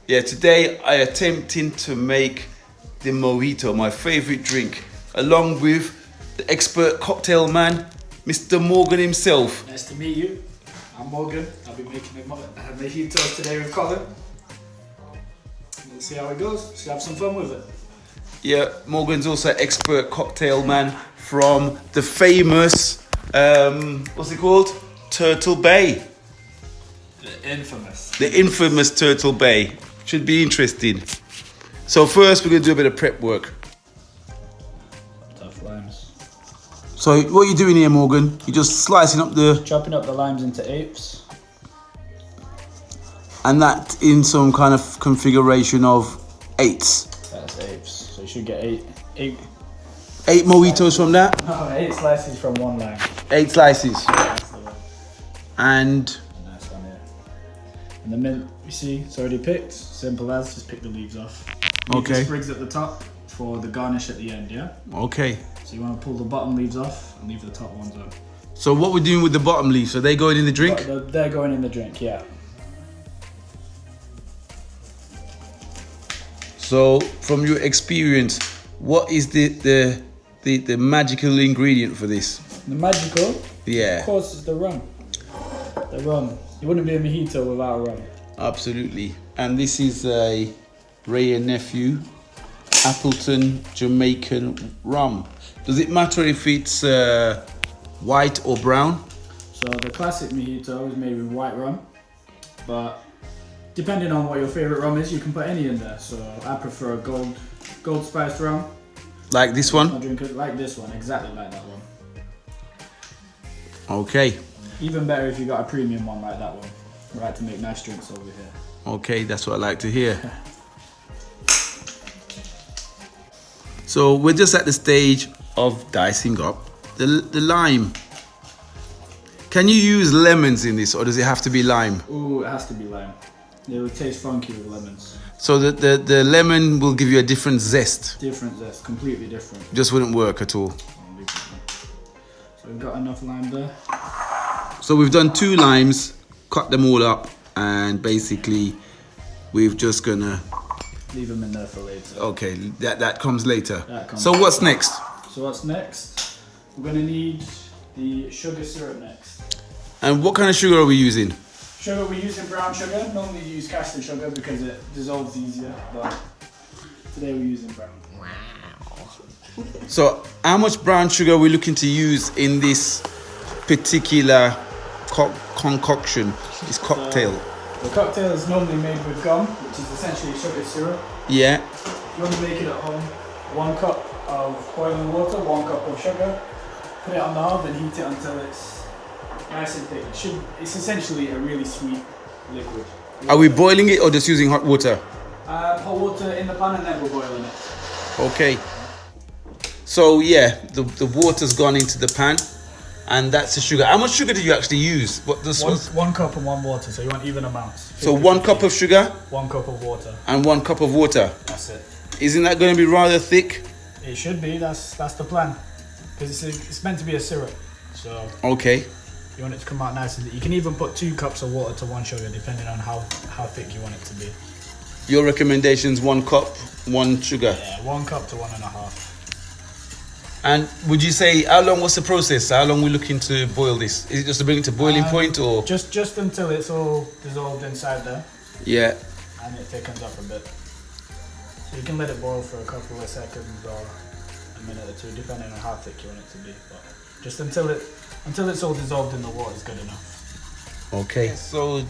Yeah, today I attempting to make the Mojito, my favorite drink, along with the expert cocktail man, Mr. Morgan himself. Nice to meet you. I'm Morgan. I'll be making a Mojito today with Colin. We'll see how it goes. Let's have some fun with it. Yeah, Morgan's also expert cocktail man from the famous, what's it called? Turtle Bay. The infamous Turtle Bay. Should be interesting. So first we're going to do a bit of prep work. Tough limes. So what are you doing here, Morgan? You're just slicing up chopping up the limes into eighths. And that in some kind of configuration of eighths. That's eighths. So you should get eight mojitos from that? No, 8 slices from one lime. 8 slices. That's the one. And Nice one here. And the mint, you see, it's already picked. Simple as, just pick the leaves off. Leave the sprigs at the top for the garnish at the end, yeah? Okay. So you want to pull the bottom leaves off and leave the top ones on. So what we're doing with the bottom leaves, are they going in the drink? They're going in the drink, yeah. So from your experience, what is the magical ingredient for this? The magical? Yeah. Of course, it's the rum. The rum. You wouldn't be a mojito without rum. Absolutely. And this is a Ray and Nephew Appleton Jamaican rum. Does it matter if it's white or brown? So the classic mojito is made with white rum, but depending on what your favorite rum is, you can put any in there. So I prefer gold spiced rum. Like this one? I drink it like this one, exactly like that one. Okay. Even better if you got a premium one like that one. We like to make nice drinks over here. Okay, that's what I like to hear. So we're just at the stage of dicing up the lime. Can you use lemons in this, or does it have to be lime? Ooh, it has to be lime. It will taste funky with lemons. So the lemon will give you a different zest. Different zest, completely different. Just wouldn't work at all. So we've got enough lime there. So we've done 2 limes, cut them all up, and basically we've just gonna leave them in there for later. Okay, that comes later. So what's next? So what's next? We're gonna need the sugar syrup next. And what kind of sugar are we using? Sugar, we're using brown sugar. Normally you use caster sugar because it dissolves easier, but today we're using brown. Wow. So how much brown sugar are we looking to use in this particular concoction, this cocktail? The cocktail is normally made with gum, which is essentially sugar syrup. Yeah. If you want to make it at home, 1 cup of boiling water, 1 cup of sugar, put it on the hob and heat it until it's nice and thick. It's essentially a really sweet liquid. Are we boiling it or just using hot water? Hot water in the pan and then we're boiling it. Okay. So yeah, the water's gone into the pan, and that's the sugar. How much sugar did you actually use? One cup and 1 water, so you want even amounts. 50, so 1 cup of sugar? 1 cup of water. And 1 cup of water? That's it. Isn't that going to be rather thick? It should be, that's the plan. Because it's meant to be a syrup, so... Okay. You want it to come out nice and thick. You can even put 2 cups of water to 1 sugar, depending on how thick you want it to be. Your recommendations: 1 cup, 1 sugar. Yeah, 1 cup to 1.5. And would you say, how long was the process? How long are we looking to boil this? Is it just to bring it to boiling point, or? Just until it's all dissolved inside there. Yeah. And it thickens up a bit. So you can let it boil for a couple of seconds or a minute or 2, depending on how thick you want it to be. But just until it's all dissolved in the water is good enough. Okay. So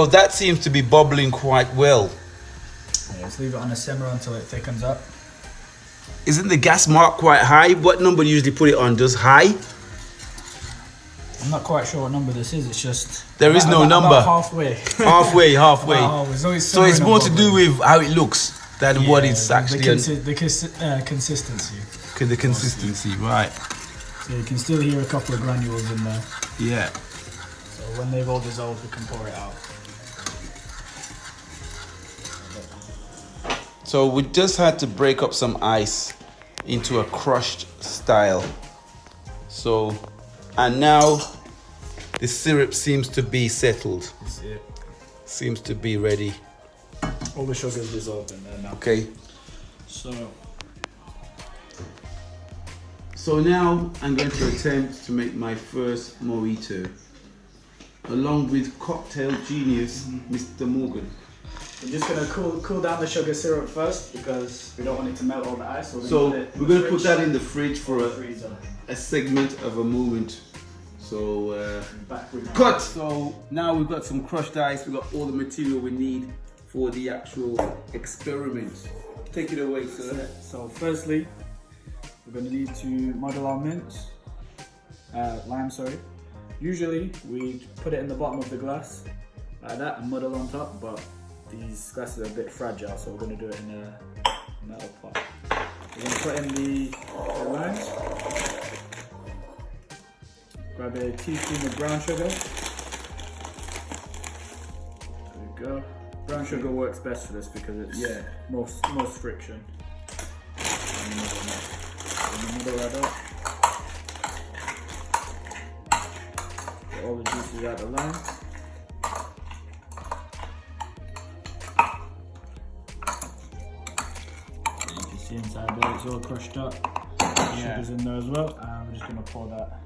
that seems to be bubbling quite well. Yeah, let's leave it on a simmer until it thickens up. Isn't the gas mark quite high? What number do you usually put it on? Just high? I'm not quite sure what number this is. It's just there is no number. About halfway. halfway. So it's more to do with how it looks than what it's actually. The consistency. Okay, the consistency, right? So you can still hear a couple of granules in there. Yeah. So when they've all dissolved, we can pour it out. So we just had to break up some ice into a crushed style. So, and now the syrup seems to be settled. That's it. Seems to be ready. All the sugar's dissolved in there now. Okay. So now I'm going to attempt to make my first mojito, along with cocktail genius, Mr. Morgan. we're just gonna cool down the sugar syrup first because we don't want it to melt all the ice. So we're going to put that in the fridge for freezer. a segment of a moment. So Back with cut! So now we've got some crushed ice, we've got all the material we need for the actual experiment. Take it away, sir. So firstly, we're going to need to muddle our mints, lime, sorry. Usually we put it in the bottom of the glass like that and muddle on top, but these glasses are a bit fragile, so we're going to do it in a metal pot. We're going to put in the limes, grab a teaspoon of brown sugar. There we go. Brown sugar works best for this because it's most friction. Muddle that up. Get all the juices out of the lime. You can see inside there it's all crushed up. Sugar's in there as well, and we're just going to pour that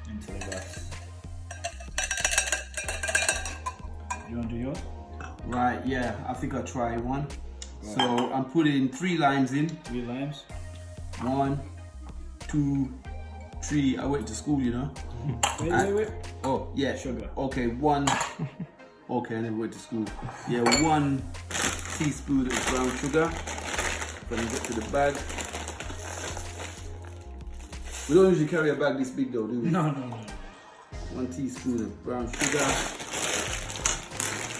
into the glass. You want to do yours? Right, yeah, I think I'll try one. Right. So I'm putting 3 limes in. 3 limes. 1, 2, 3. I went to school, you know. Wait. Oh, yeah. Sugar. Okay, 1. Okay, I never went to school. Yeah, 1 teaspoon of brown sugar. When you get to the bag. We don't usually carry a bag this big though, do we? No. 1 teaspoon of brown sugar.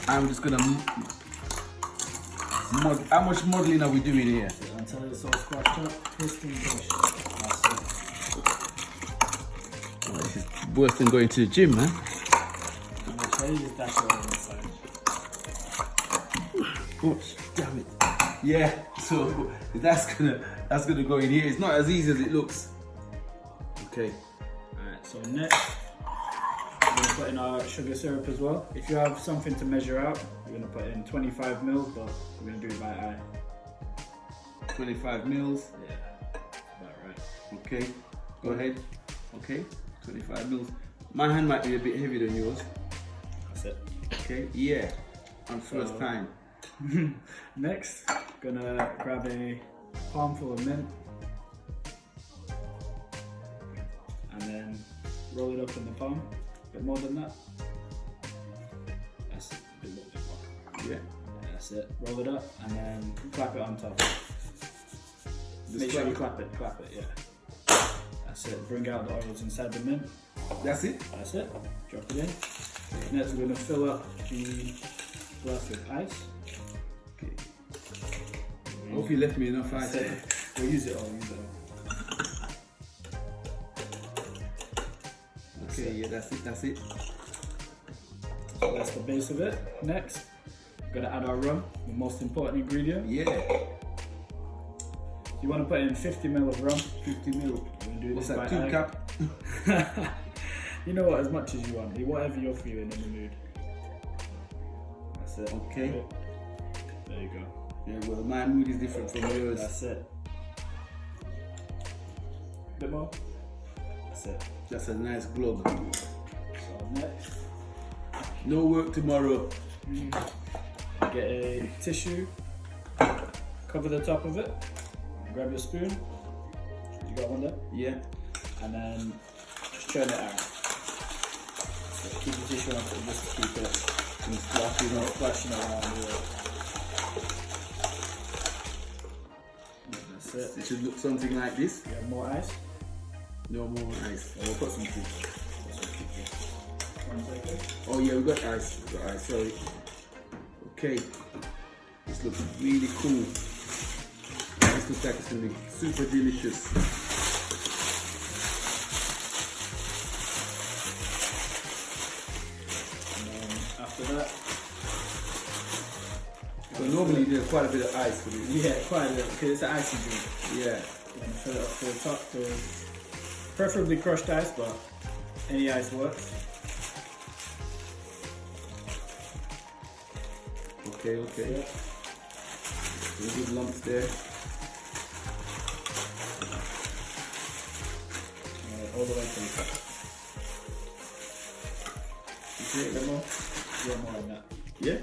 I'm just gonna how much modeling are we doing here? Until it's all squashed up, twist and push. Oh, this is worse than going to the gym, man. I'm gonna tell you just dash it on inside. Oh, damn it. Yeah, so that's gonna go in here. It's not as easy as it looks. Okay. Alright, so next we're gonna put in our sugar syrup as well. If you have something to measure out, we're gonna put in 25 mils, but we're gonna do it by eye. 25 mils. Yeah, that's about right. Okay, go ahead. Okay, 25 mils. My hand might be a bit heavier than yours. That's it. Okay, yeah, on first time. Next, gonna grab a palmful of mint and then roll it up in the palm. A bit more than that. That's it. A little bit more. Yeah. That's it. Roll it up and then clap it on top. Make sure you clap it, yeah. That's it. Bring out the oils inside the mint. That's it? That's it. Drop it in. Next, we're going to fill up the glass with ice. Okay. I hope you left me enough ice. We'll use it all. Okay, yeah, that's it. So that's the base of it. Next, we're going to add our rum, the most important ingredient. Yeah. You want to put in 50 ml of rum. 50 ml. What's that, 2 cup? You know what, as much as you want. Whatever you're feeling in the mood. That's it. Okay. There you go. Yeah, well, my mood is different from yours. That's it. A bit more. That's it. That's a nice glug. So next, no work tomorrow. get a tissue, cover the top of it, grab your spoon. You got one there? Yeah. And then just churn it out. So keep the tissue on it just to keep it splashing around here. That's it. It should look something like this. You have more ice? No more ice. We'll put some tea. Oh yeah, we got ice. We got ice. Sorry. Okay. This looks really cool. This looks like it's gonna be super delicious. And then after that, so normally there's quite a bit of ice for this. yeah, quite a bit because it's an icy drink. Yeah. And fill it up to the top to preferably crushed ice, but any ice works. Okay, okay. Some good lumps there. All the way to the top. You see it, Yeah, more than that. Yeah?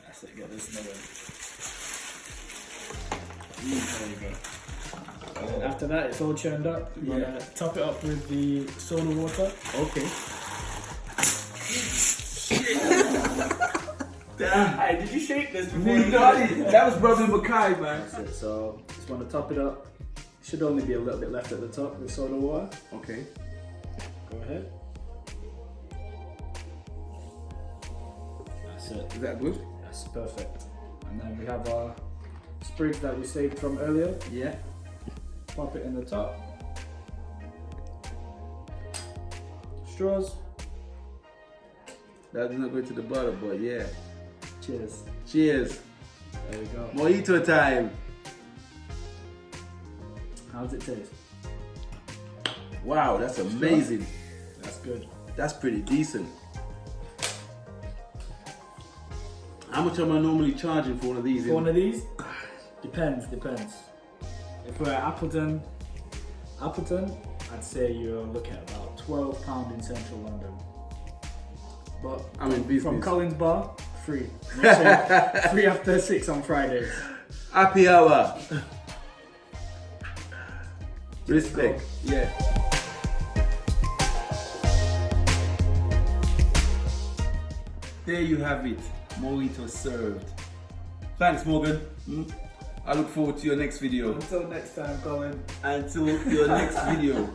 That's it, get this moving. There you go. And then after that, it's all churned up. You're gonna top it up with the soda water. Okay. Damn. Hey, did you shake this before? You got it. That was Brother Mackay, man. That's it. So just want to top it up. Should only be a little bit left at the top with soda water. Okay. Go ahead. That's it. Is that good? That's perfect. And then we have our sprigs that we saved from earlier. Yeah. Pop it in the top. Straws. That did not go to the bottom, but yeah. Cheers. Cheers. There we go. Mojito time. How does it taste? Wow, that's amazing. That's good. That's pretty decent. How much am I normally charging for one of these? For one of these? Depends. If we're at Appleton, I'd say you're looking at about £12 in central London. But I'm in business. from Collins Bar, free. Make sure free after 6 on Fridays. Happy hour. Respect. Yeah. There you have it. Mojito served. Thanks, Morgan. I look forward to your next video. Until next time, Colin. Until your next video.